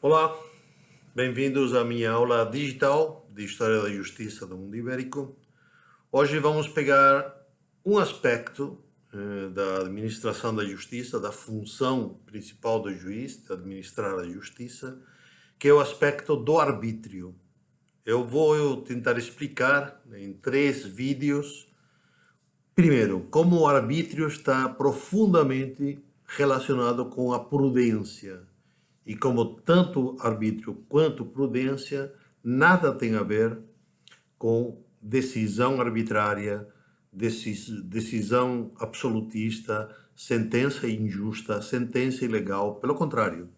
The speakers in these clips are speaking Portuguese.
Olá, bem-vindos à minha aula digital de História da Justiça do Mundo Ibérico. Hoje vamos pegar um aspecto da administração da justiça, da função principal do juiz, de administrar a justiça, que é o aspecto do arbítrio. Eu vou tentar explicar em 3 vídeos, primeiro, como o arbítrio está profundamente relacionado com a prudência. E como tanto arbítrio quanto prudência nada tem a ver com decisão arbitrária, decisão absolutista, sentença injusta, sentença ilegal. Pelo contrário,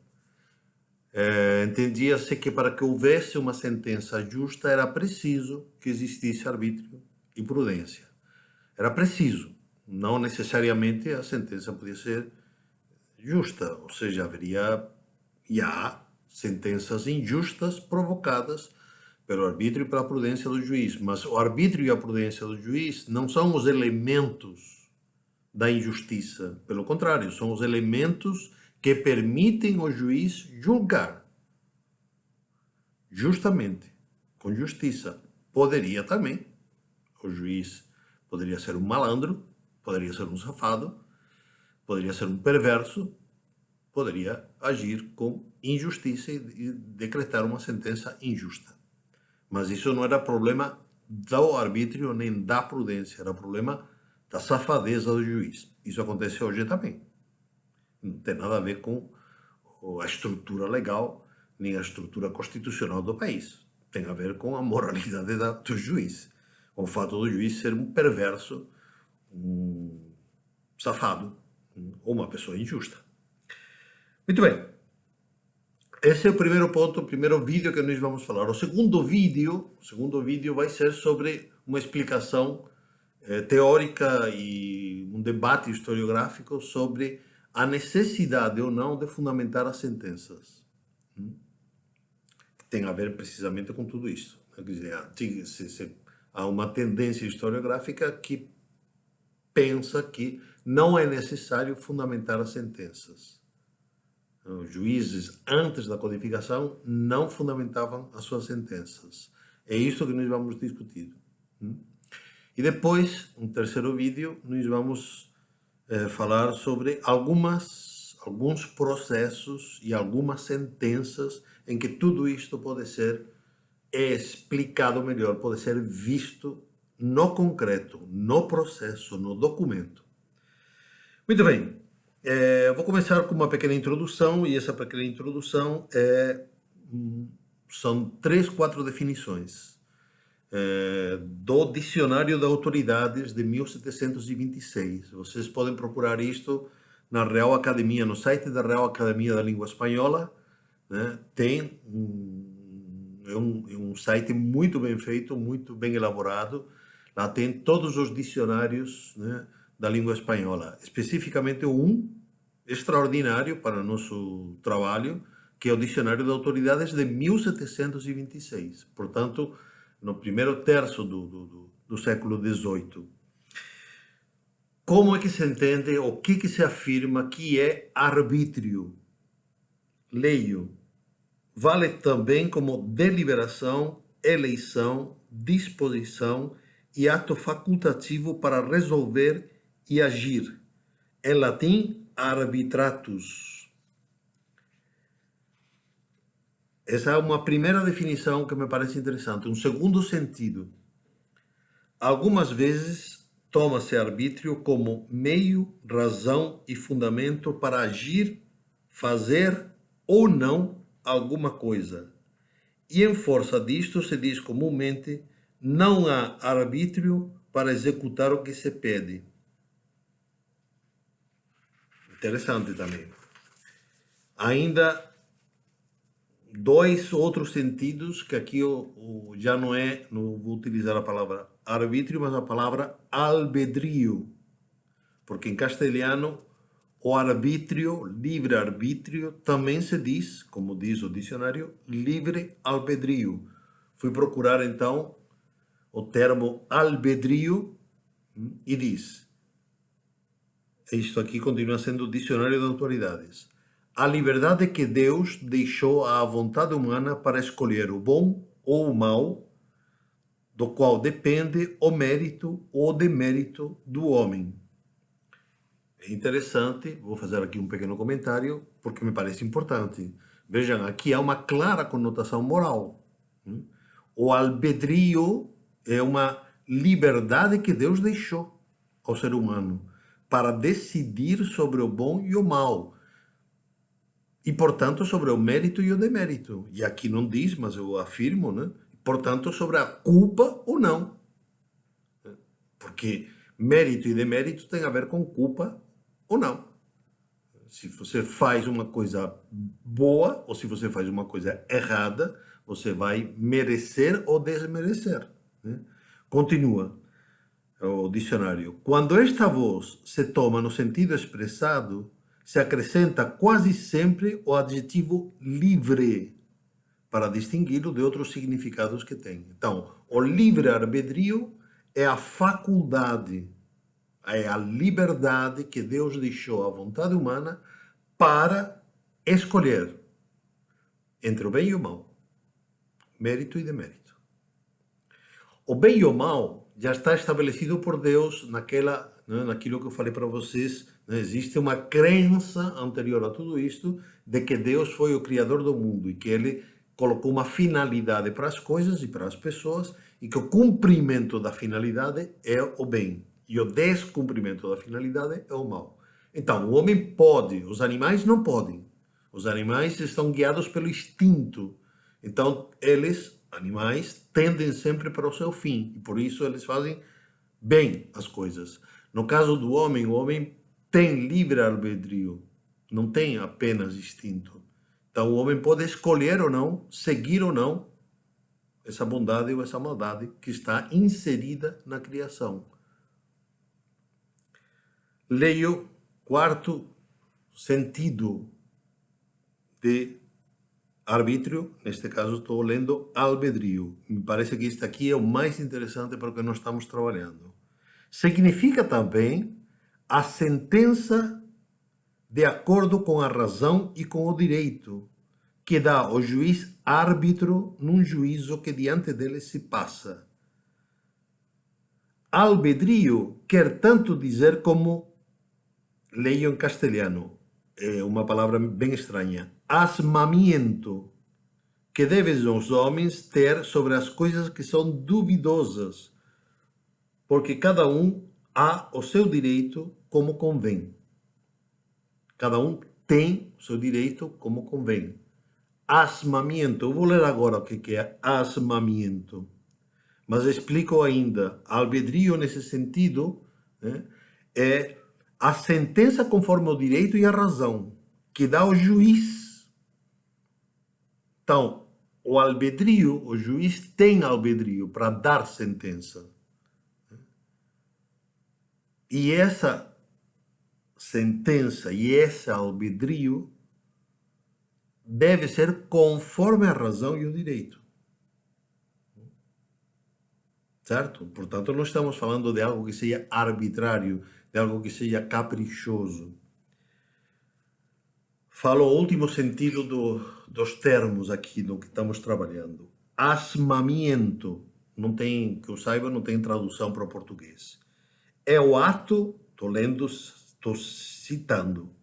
entendia-se que para que houvesse uma sentença justa era preciso que existisse arbítrio e prudência. Era preciso, não necessariamente a sentença podia ser justa, ou seja, haveria e há sentenças injustas provocadas pelo arbítrio e pela prudência do juiz. Mas o arbítrio e a prudência do juiz não são os elementos da injustiça. Pelo contrário, são os elementos que permitem ao juiz julgar justamente, com justiça. Poderia também, o juiz poderia ser um malandro, poderia ser um safado, poderia ser um perverso, poderia agir com injustiça e decretar uma sentença injusta. Mas isso não era problema do arbítrio nem da prudência, era problema da safadeza do juiz. Isso acontece hoje também. Não tem nada a ver com a estrutura legal nem a estrutura constitucional do país. Tem a ver com a moralidade do juiz. Com o fato do juiz ser um perverso, um safado ou uma pessoa injusta. Muito bem, esse é o primeiro ponto, o primeiro vídeo que nós vamos falar. O segundo vídeo vai ser sobre uma explicação teórica e um debate historiográfico sobre a necessidade ou não de fundamentar as sentenças. Tem a ver precisamente com tudo isso. Quer dizer, há uma tendência historiográfica que pensa que não é necessário fundamentar as sentenças. Os juízes, antes da codificação, não fundamentavam as suas sentenças. É isso que nós vamos discutir. E depois, um terceiro vídeo, nós vamos falar sobre alguns processos e algumas sentenças em que tudo isto pode ser explicado melhor, pode ser visto no concreto, no processo, no documento. Muito bem. Vou começar com uma pequena introdução, e essa pequena introdução são 3, 4 definições do Dicionário de Autoridades de 1726. Vocês podem procurar isto na Real Academia, no site da Real Academia da Língua Espanhola, né? Tem um site muito bem feito, muito bem elaborado. Lá tem todos os dicionários, né, da língua espanhola, especificamente um extraordinário para nosso trabalho, que é o Dicionário de Autoridades de 1726, portanto, no primeiro terço do século XVIII. Como é que se entende, o que se afirma que é arbítrio? Leio. Vale também como deliberação, eleição, disposição e ato facultativo para resolver e agir. Em latim, arbitratus. Essa é uma primeira definição que me parece interessante. Um segundo sentido. Algumas vezes toma-se arbítrio como meio, razão e fundamento para agir, fazer ou não alguma coisa. E em força disto se diz comumente: não há arbítrio para executar o que se pede. Interessante também. Ainda 2 outros sentidos, que aqui eu já não vou utilizar a palavra arbítrio, mas a palavra albedrío. Porque em castelhano, o arbítrio, livre-arbítrio, também se diz, como diz o dicionário, livre-albedrío. Fui procurar, então, o termo albedrío e diz: isto aqui continua sendo o Dicionário de Autoridades. a liberdade que Deus deixou à vontade humana para escolher o bom ou o mal, do qual depende o mérito ou demérito do homem. É interessante, vou fazer aqui um pequeno comentário, porque me parece importante. Vejam, aqui há uma clara conotação moral. O albedrio é uma liberdade que Deus deixou ao ser humano para decidir sobre o bom e o mal. E, portanto, sobre o mérito e o demérito. E aqui não diz, mas eu afirmo, né? Portanto, sobre a culpa ou não. Porque mérito e demérito tem a ver com culpa ou não. Se você faz uma coisa boa ou se você faz uma coisa errada, você vai merecer ou desmerecer. Né? Continua o dicionário. Quando esta voz se toma no sentido expressado, se acrescenta quase sempre o adjetivo livre para distingui-lo de outros significados que tem. Então, o livre-arbítrio é a faculdade, é a liberdade que Deus deixou à vontade humana para escolher entre o bem e o mal, mérito e demérito. O bem e o mal já está estabelecido por Deus naquilo que eu falei para vocês. Existe uma crença anterior a tudo isto de que Deus foi o criador do mundo e que ele colocou uma finalidade para as coisas e para as pessoas e que o cumprimento da finalidade é o bem e o descumprimento da finalidade é o mal. Então, o homem pode, os animais não podem. Os animais estão guiados pelo instinto. Então, animais, tendem sempre para o seu fim e por isso eles fazem bem as coisas. No caso do homem, o homem tem livre-arbítrio, não tem apenas instinto. Então, o homem pode escolher ou não, seguir ou não essa bondade ou essa maldade que está inserida na criação. Leio quarto sentido de arbítrio, neste caso estou lendo albedrio. Me parece que este aqui é o mais interessante para o que nós estamos trabalhando. Significa também a sentença de acordo com a razão e com o direito, que dá ao juiz árbitro num juízo que diante dele se passa. Albedrio quer tanto dizer como, leio em castelhano, é uma palavra bem estranha, asmamiento, que devem os homens ter sobre as coisas que são duvidosas, porque cada um há o seu direito como convém. Cada um tem o seu direito como convém. Asmamiento. Eu vou ler agora o que é asmamiento. Mas explico ainda. Albedrio, nesse sentido, né, é a sentença conforme o direito e a razão, que dá ao juiz. Então, o juiz tem albedrio para dar sentença. E essa sentença e esse albedrio deve ser conforme a razão e o direito. Certo? Portanto, não estamos falando de algo que seja arbitrário, de algo que seja caprichoso. Falo o último sentido dos termos aqui no que estamos trabalhando. Asmamiento, não tem, que eu saiba, não tem tradução para o português. É o ato, estou lendo, estou citando,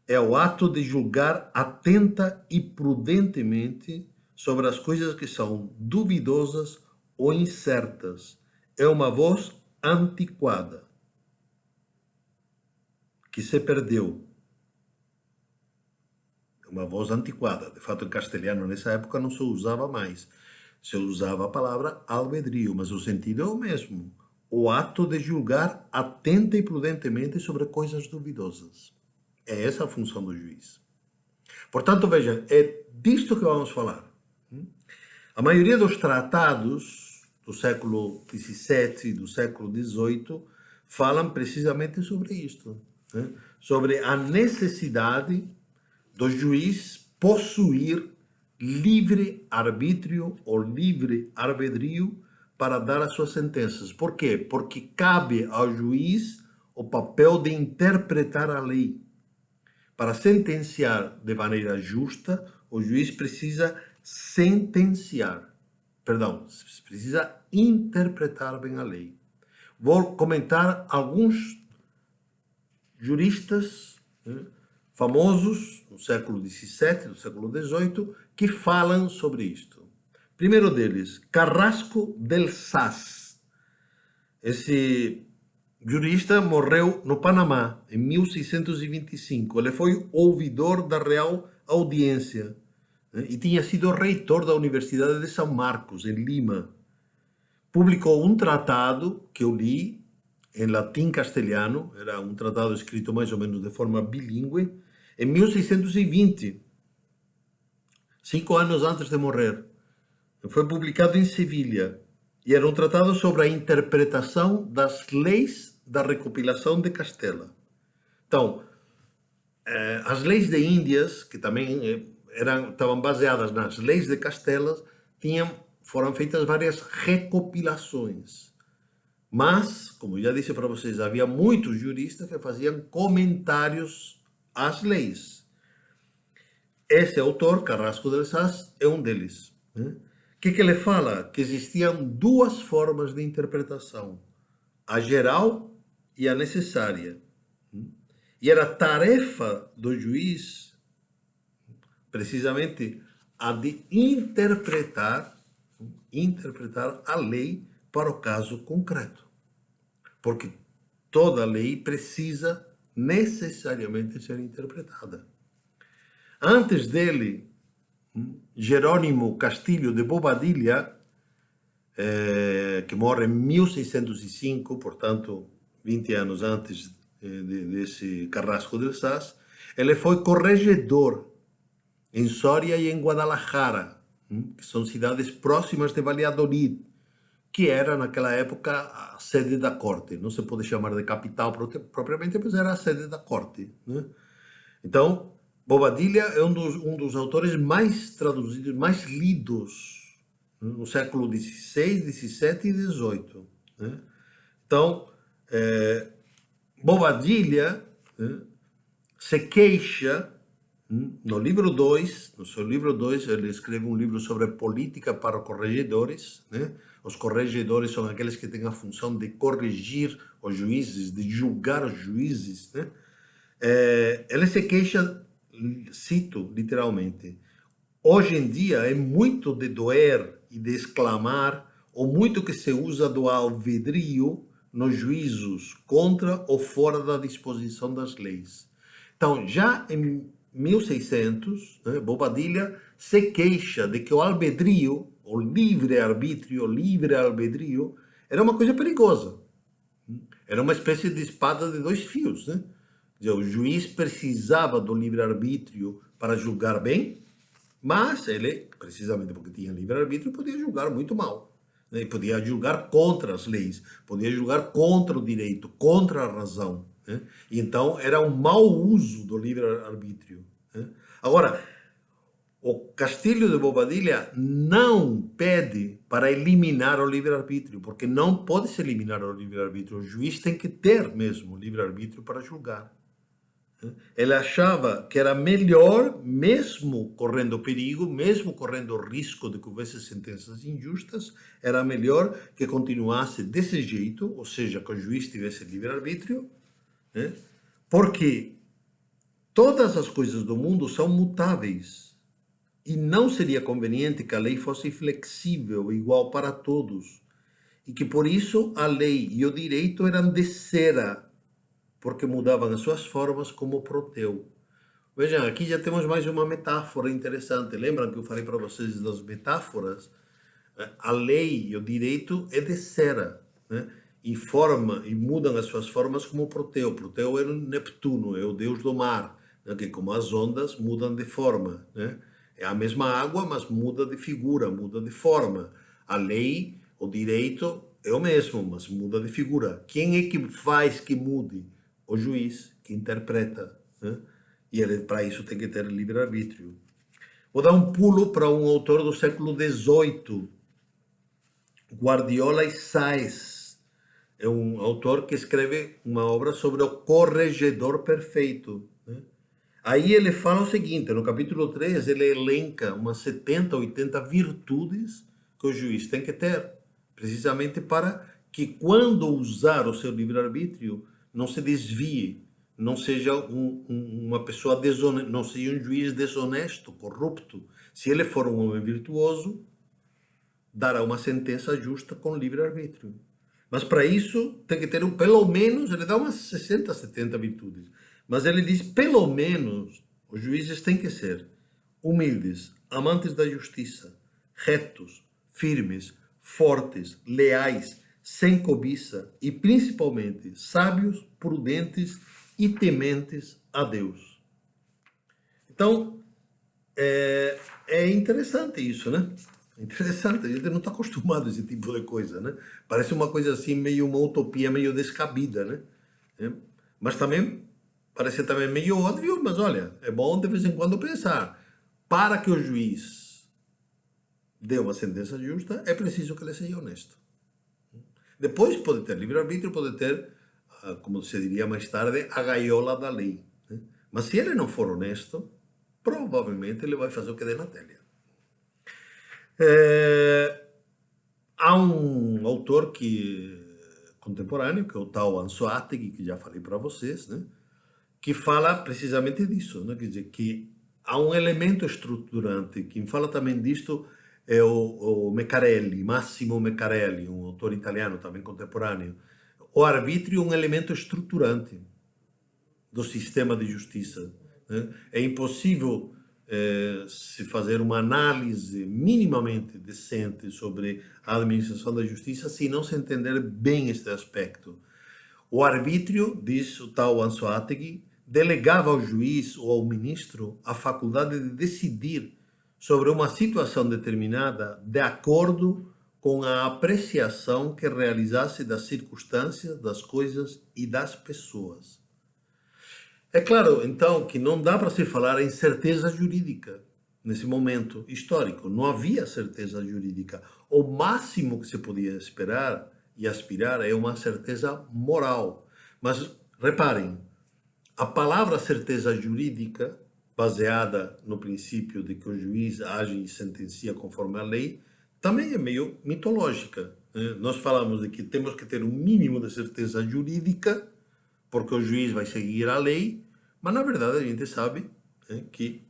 é o ato de julgar atenta e prudentemente sobre as coisas que são duvidosas ou incertas. É uma voz antiquada, que se perdeu. É uma voz antiquada. De fato, em castelhano, nessa época, não se usava mais. Se usava a palavra albedrio, mas o sentido é o mesmo. O ato de julgar atenta e prudentemente sobre coisas duvidosas. É essa a função do juiz. Portanto, veja, é disto que vamos falar. A maioria dos tratados do século XVII e do século XVIII falam precisamente sobre isto, né? Sobre a necessidade do juiz possuir livre arbítrio ou livre albedrio para dar as suas sentenças. Por quê? Porque cabe ao juiz o papel de interpretar a lei. Para sentenciar de maneira justa, o juiz precisa sentenciar. Perdão, precisa interpretar bem a lei. Vou comentar alguns juristas famosos do século XVII, do século XVIII, que falam sobre isto. Primeiro deles, Carrasco del Saz. Esse jurista morreu no Panamá em 1625. Ele foi ouvidor da Real Audiência e tinha sido reitor da Universidade de São Marcos, em Lima. Publicou um tratado que eu li em latim castelhano, era um tratado escrito mais ou menos de forma bilíngue, em 1620, 5 anos antes de morrer. Foi publicado em Sevilha e era um tratado sobre a interpretação das leis da recopilação de Castela. Então, as leis de Índias, que também estavam baseadas nas leis de Castela, foram feitas várias recopilações. Mas, como eu já disse para vocês, havia muitos juristas que faziam comentários às leis. Esse autor, Carrasco del Saz, é um deles. O que ele fala? Que existiam duas formas de interpretação, a geral e a necessária. E era tarefa do juiz, precisamente, a de interpretar a lei para o caso concreto. Porque toda lei precisa necessariamente ser interpretada. Antes dele, Jerônimo Castilho de Bobadilla, que morre em 1605, portanto, 20 anos antes desse Carrasco del Saz, ele foi corregedor em Soria e em Guadalajara, que são cidades próximas de Valladolid, que era naquela época a sede da corte. Não se pode chamar de capital propriamente, mas era a sede da corte. Então, Bobadilla é um dos autores mais traduzidos, mais lidos no século XVI, XVII e XVIII. Então, Bobadilla se queixa no livro 2, no seu livro 2, ele escreve um livro sobre política para corregedores. Os corregedores são aqueles que têm a função de corrigir os juízes, de julgar os juízes. Ele se queixa, cito literalmente, hoje em dia é muito de doer e de exclamar, ou muito que se usa do alvedrio nos juízos contra ou fora da disposição das leis. Então, já em 1600, Bobadilla se queixa de que o albedrio, o livre-arbítrio, era uma coisa perigosa. Era uma espécie de espada de dois fios. O juiz precisava do livre-arbítrio para julgar bem, mas ele, precisamente porque tinha livre-arbítrio, podia julgar muito mal. E podia julgar contra as leis, podia julgar contra o direito, contra a razão. E então era um mau uso do livre-arbítrio. Agora, o Castilho de Bobadilla não pede para eliminar o livre-arbítrio, porque não pode se eliminar o livre-arbítrio. O juiz tem que ter mesmo o livre-arbítrio para julgar. Ele achava que era melhor, mesmo correndo perigo, mesmo correndo risco de que houvesse sentenças injustas, era melhor que continuasse desse jeito, ou seja, que o juiz tivesse livre-arbítrio, porque todas as coisas do mundo são mutáveis e não seria conveniente que a lei fosse flexível, igual para todos, e que por isso a lei e o direito eram de cera, porque mudavam as suas formas como Proteu. Vejam, aqui já temos mais uma metáfora interessante. Lembram que eu falei para vocês das metáforas? A lei e o direito é de cera, e mudam as suas formas como Proteu. Proteu é o Neptuno, é o deus do mar, que como as ondas mudam de forma. É a mesma água, mas muda de figura, muda de forma. A lei, o direito é o mesmo, mas muda de figura. Quem é que faz que mude? O juiz, que interpreta. E ele, para isso, tem que ter livre-arbítrio. Vou dar um pulo para um autor do século XVIII, Guardiola e Sáez. É um autor que escreve uma obra sobre o corregedor perfeito. Aí ele fala o seguinte, no capítulo 3, ele elenca umas 70, 80 virtudes que o juiz tem que ter, precisamente para que quando usar o seu livre-arbítrio, não se desvie, não seja uma pessoa desonesta, não seja um juiz desonesto, corrupto. Se ele for um homem virtuoso, dará uma sentença justa com livre-arbítrio. Mas para isso tem que ter pelo menos, ele dá umas 60, 70 virtudes. Mas ele diz, pelo menos, os juízes têm que ser humildes, amantes da justiça, retos, firmes, fortes, leais, sem cobiça e principalmente sábios, prudentes e tementes a Deus. Então, é interessante isso, né? Interessante, a gente não está acostumado a esse tipo de coisa, né? Parece uma coisa assim, meio uma utopia, meio descabida, né? Mas também, parece também meio óbvio, mas olha, é bom de vez em quando pensar. Para que o juiz dê uma sentença justa, é preciso que ele seja honesto. Depois pode ter livre-arbítrio, pode ter, como se diria mais tarde, a gaiola da lei, né? Mas se ele não for honesto, provavelmente ele vai fazer o que der na telha. Há um autor contemporâneo, que é o tal Anzoátegui, que já falei para vocês, né? Que fala precisamente disso, né? Quer dizer, que há um elemento estruturante. Quem fala também disto é o Meccarelli, Massimo Meccarelli, um autor italiano também contemporâneo. O arbítrio é um elemento estruturante do sistema de justiça, né? É impossível se fazer uma análise minimamente decente sobre a administração da justiça se não se entender bem este aspecto. O arbítrio, diz o tal Anzoátegui, delegava ao juiz ou ao ministro a faculdade de decidir sobre uma situação determinada de acordo com a apreciação que realizasse das circunstâncias, das coisas e das pessoas. É claro, então, que não dá para se falar em certeza jurídica nesse momento histórico. Não havia certeza jurídica. O máximo que se podia esperar e aspirar é uma certeza moral. Mas reparem, a palavra certeza jurídica, baseada no princípio de que o juiz age e sentencia conforme a lei, também é meio mitológica, né? Nós falamos de que temos que ter um mínimo de certeza jurídica, porque o juiz vai seguir a lei, mas na verdade a gente sabe, né, que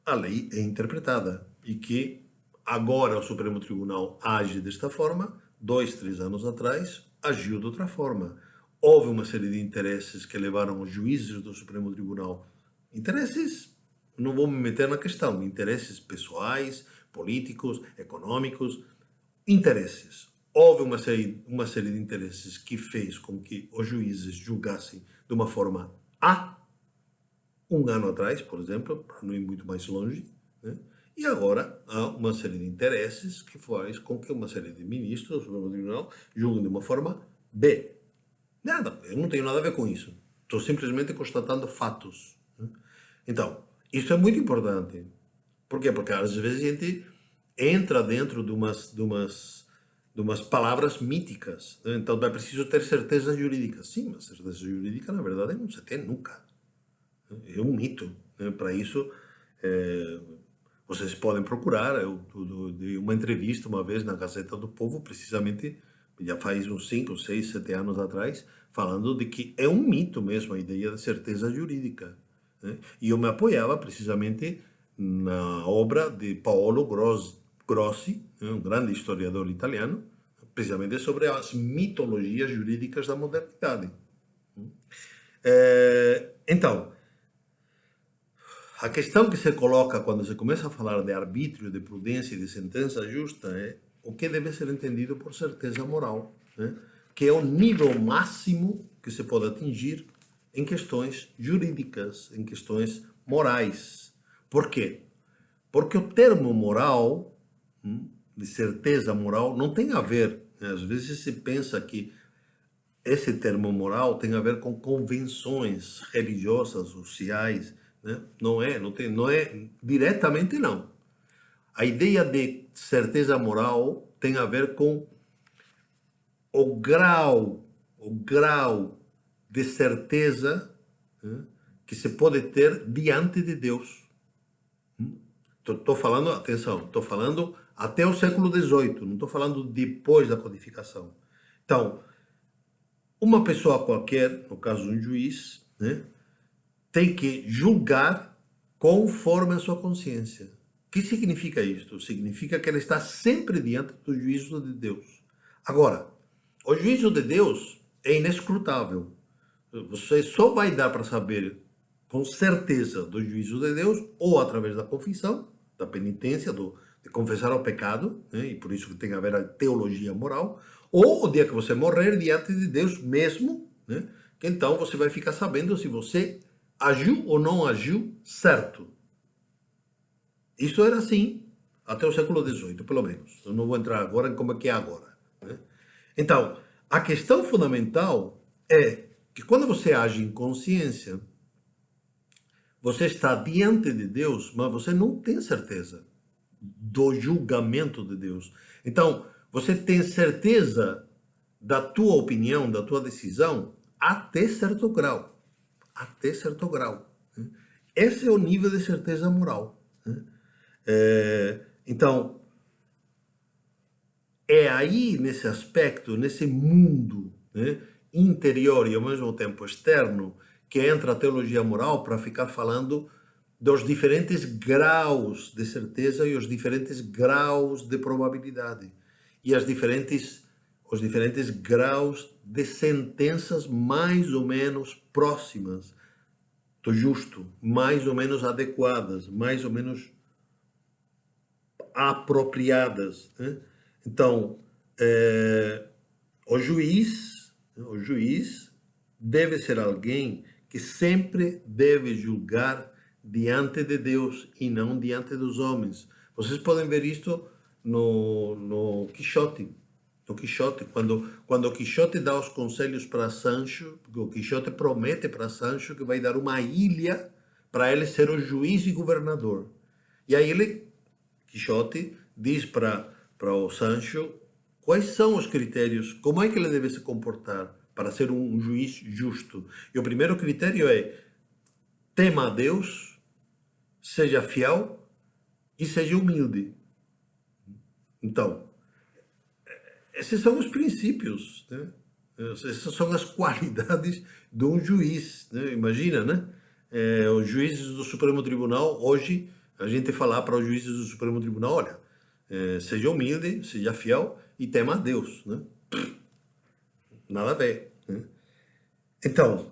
a lei é interpretada e que agora o Supremo Tribunal age desta forma, 2, 3 anos atrás agiu de outra forma. Houve uma série de interesses que levaram os juízes do Supremo Tribunal, interesses, não vou me meter na questão, interesses pessoais, políticos, econômicos, interesses. Houve uma série de interesses que fez com que os juízes julgassem de uma forma A, um ano atrás, por exemplo, para não ir muito mais longe, né? E agora há uma série de interesses que faz com que uma série de ministros do Supremo Tribunal julguem de uma forma B. Nada, eu não tenho nada a ver com isso. Estou simplesmente constatando fatos, né? Então, isso é muito importante. Por quê? Porque às vezes a gente entra dentro de umas palavras míticas, né? Então é preciso ter certeza jurídica. Sim, mas certeza jurídica, na verdade, não se tem nunca. É um mito, né? Para isso, vocês podem procurar. Eu dei uma entrevista uma vez na Gazeta do Povo, precisamente, já faz uns 5, 6, 7 anos atrás, falando de que é um mito mesmo a ideia de certeza jurídica, né? E eu me apoiava precisamente na obra de Paolo Grossi, né, um grande historiador italiano, precisamente sobre as mitologias jurídicas da modernidade. Então, a questão que se coloca quando se começa a falar de arbítrio, de prudência e de sentença justa é o que deve ser entendido por certeza moral, né? Que é o nível máximo que se pode atingir em questões jurídicas, em questões morais. Por quê? Porque o termo moral, de certeza moral, não tem a ver, né? Às vezes se pensa que esse termo moral tem a ver com convenções religiosas, sociais, né? Não é diretamente não. A ideia de certeza moral tem a ver com o grau de certeza, né, que se pode ter diante de Deus. Estou falando, atenção, estou falando até o século XVIII, não estou falando depois da codificação. Então, uma pessoa qualquer, no caso um juiz, né, tem que julgar conforme a sua consciência. O que significa isto? Significa que ele está sempre diante do juízo de Deus. Agora, o juízo de Deus é inescrutável. Você só vai dar para saber com certeza do juízo de Deus ou através da confissão, da penitência, de confessar o pecado, né? E por isso que tem a ver a teologia moral, ou o dia que você morrer diante de Deus mesmo, né? Que então você vai ficar sabendo se você agiu ou não agiu certo. Isso era assim até o século XVIII, pelo menos. Eu não vou entrar agora em como é que é agora, né? Então, a questão fundamental é que quando você age em consciência, você está diante de Deus, mas você não tem certeza do julgamento de Deus. Então, você tem certeza da tua opinião, da tua decisão, até certo grau. Até certo grau. Esse é o nível de certeza moral. Então, é aí, nesse aspecto, nesse mundo, né, interior e ao mesmo tempo externo, que entra a teologia moral para ficar falando dos diferentes graus de certeza e os diferentes graus de probabilidade e os diferentes graus de sentenças mais ou menos próximas do justo, mais ou menos adequadas, mais ou menos apropriadas, né? Então, o juiz deve ser alguém que sempre deve julgar diante de Deus e não diante dos homens. Vocês podem ver isto no Quixote. No Quixote, quando o Quixote dá os conselhos para Sancho, o Quixote promete para Sancho que vai dar uma ilha para ele ser o juiz e governador. E aí Quixote diz para o Sancho quais são os critérios, como é que ele deve se comportar para ser um juiz justo. E o primeiro critério é: tema a Deus, seja fiel e seja humilde. Então, esses são os princípios, né? Essas são as qualidades de um juiz, né? Imagina, né? Os juízes do Supremo Tribunal, hoje, a gente falar para os juízes do Supremo Tribunal: olha, seja humilde, seja fiel e tema a Deus, né? Nada a ver, né? Então,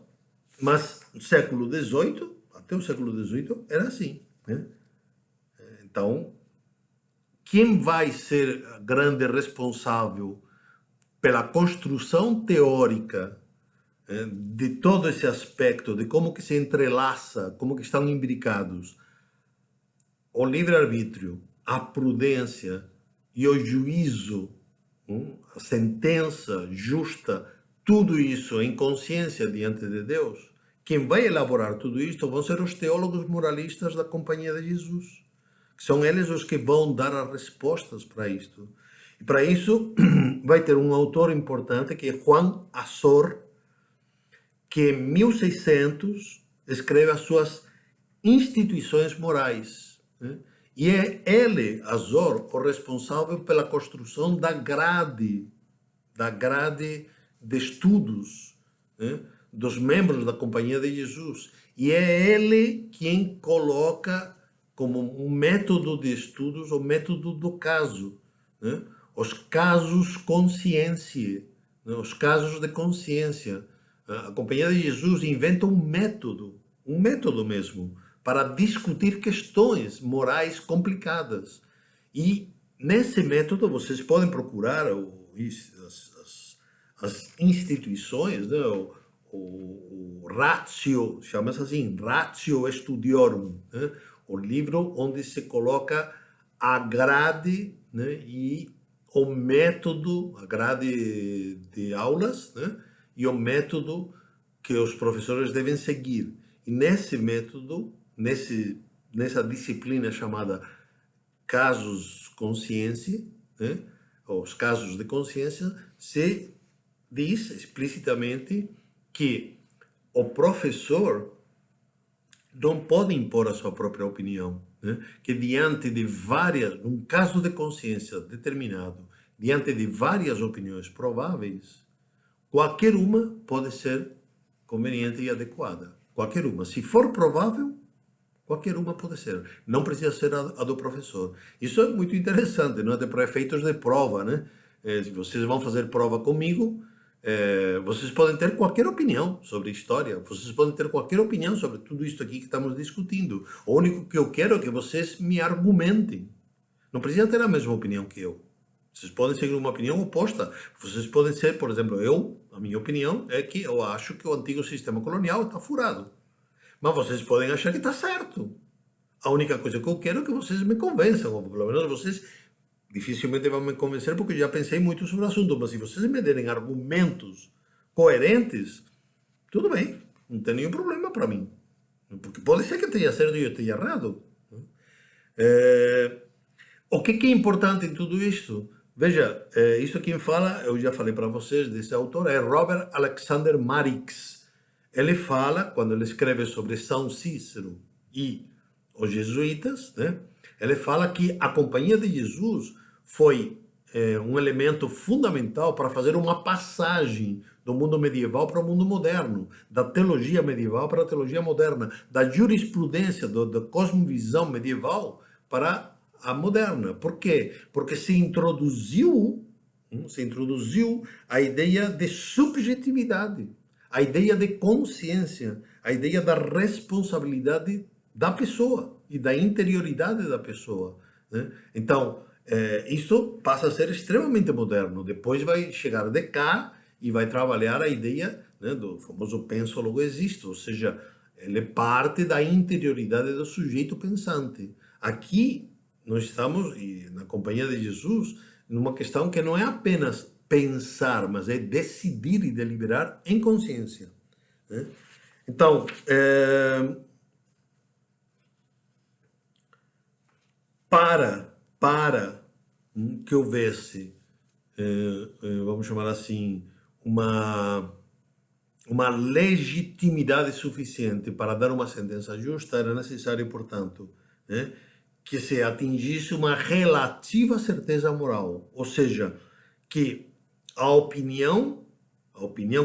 mas no século XVIII, até o século XVIII, era assim, né? Então, quem vai ser grande responsável pela construção teórica de todo esse aspecto, de como que se entrelaça, como que estão imbricados o livre-arbítrio, a prudência e o juízo, a sentença justa, tudo isso em consciência diante de Deus, quem vai elaborar tudo isto vão ser os teólogos moralistas da Companhia de Jesus, que são eles os que vão dar as respostas para isto. E para isso vai ter um autor importante que é Juan Azor, que em 1600 escreve as suas instituições morais, né? E é ele, Azor, o responsável pela construção da grade de estudos, né, dos membros da Companhia de Jesus. E é ele quem coloca como um método de estudos o método do caso, né? Os casos consciência, né? Os casos de consciência. A Companhia de Jesus inventa um método mesmo, para discutir questões morais complicadas. E nesse método vocês podem procurar as instituições, né? O Ratio, chama-se assim, Ratio Studiorum, né? O livro onde se coloca a grade, né? E o método, a grade de aulas, né? E o método que os professores devem seguir. E nesse método, nessa disciplina chamada casos consciência, né? Os casos de consciência, se diz explicitamente que o professor não pode impor a sua própria opinião, né? Que diante de várias, num caso de consciência determinado, diante de várias opiniões prováveis, qualquer uma pode ser conveniente e adequada. Qualquer uma. Se for provável, qualquer uma pode ser. Não precisa ser a do professor. Isso é muito interessante, não é? Para efeitos de prova, né? Se vocês vão fazer prova comigo, vocês podem ter qualquer opinião sobre história, vocês podem ter qualquer opinião sobre tudo isso aqui que estamos discutindo. O único que eu quero é que vocês me argumentem. Não precisa ter a mesma opinião que eu. Vocês podem seguir uma opinião oposta. Vocês podem ser, por exemplo, a minha opinião é que eu acho que o antigo sistema colonial está furado. Mas vocês podem achar que está certo. A única coisa que eu quero é que vocês me convençam, ou pelo menos vocês dificilmente vão me convencer, porque eu já pensei muito sobre o assunto. Mas se vocês me derem argumentos coerentes, tudo bem, não tem nenhum problema para mim. Porque pode ser que eu esteja certo e eu esteja errado. O que é importante em tudo isto? Veja, isso quem fala, eu já falei para vocês desse autor, é Robert Alexander Marx. Ele fala, quando ele escreve sobre São Cícero e os jesuítas, né? Ele fala que a Companhia de Jesus foi um elemento fundamental para fazer uma passagem do mundo medieval para o mundo moderno, da teologia medieval para a teologia moderna, da jurisprudência, da cosmovisão medieval para a moderna. Por quê? Porque se introduziu a ideia de subjetividade, a ideia de consciência, a ideia da responsabilidade da pessoa e da interioridade da pessoa, né? Então, isso passa a ser extremamente moderno. Depois vai chegar Descartes e vai trabalhar a ideia, né, do famoso penso logo existo, ou seja, ele parte da interioridade do sujeito pensante. Aqui nós estamos, na Companhia de Jesus, numa questão que não é apenas pensar, mas é decidir e deliberar em consciência, né? Então, para que houvesse, vamos chamar assim, uma legitimidade suficiente para dar uma sentença justa, era necessário, portanto, né, que se atingisse uma relativa certeza moral, ou seja, que a opinião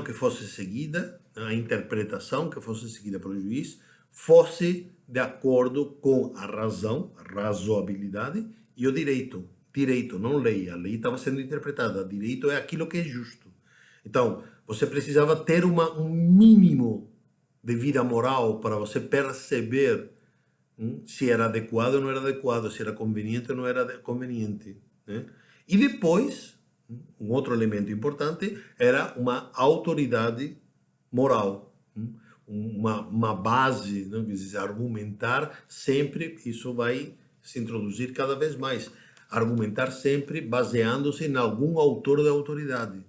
que fosse seguida, a interpretação que fosse seguida pelo juiz, fosse de acordo com a razão, a razoabilidade e o direito. Direito, não lei. A lei estava sendo interpretada. Direito é aquilo que é justo. Então, você precisava ter um mínimo de vida moral para você perceber se era adequado ou não era adequado, se era conveniente ou não era conveniente, né? E depois, um outro elemento importante era uma autoridade moral, uma base, né? Argumentar sempre, isso vai se introduzir cada vez mais, argumentar sempre baseando-se em algum autor de autoridade.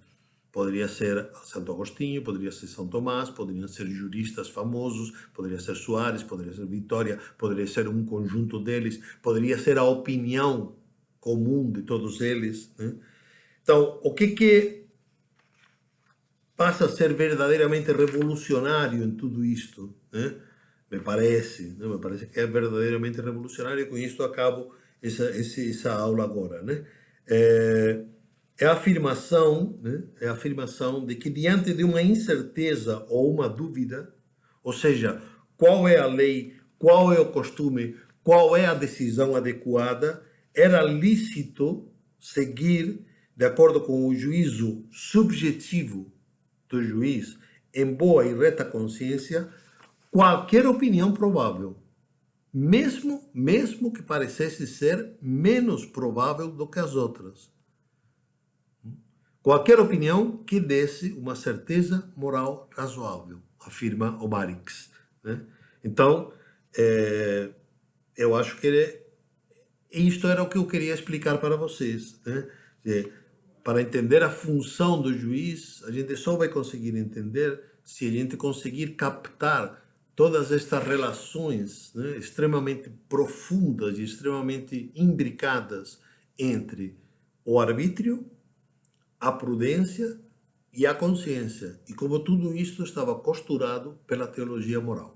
Poderia ser Santo Agostinho, poderia ser São Tomás, poderiam ser juristas famosos, poderia ser Soares, poderia ser Vitória, poderia ser um conjunto deles, poderia ser a opinião comum de todos eles, né? Então, o que passa a ser verdadeiramente revolucionário em tudo isto, né? Me parece que é verdadeiramente revolucionário, e com isto acabo essa aula agora, né? É a afirmação, né? É a afirmação de que diante de uma incerteza ou uma dúvida, ou seja, qual é a lei, qual é o costume, qual é a decisão adequada, era lícito seguir de acordo com o juízo subjetivo do juiz, em boa e reta consciência, qualquer opinião provável, mesmo que parecesse ser menos provável do que as outras. Qualquer opinião que desse uma certeza moral razoável, afirma o Marx, né? Então, eu acho que isto era o que eu queria explicar para vocês, né? Para entender a função do juiz, a gente só vai conseguir entender se a gente conseguir captar todas estas relações, né, extremamente profundas e extremamente imbricadas entre o arbítrio, a prudência e a consciência, e como tudo isto estava costurado pela teologia moral.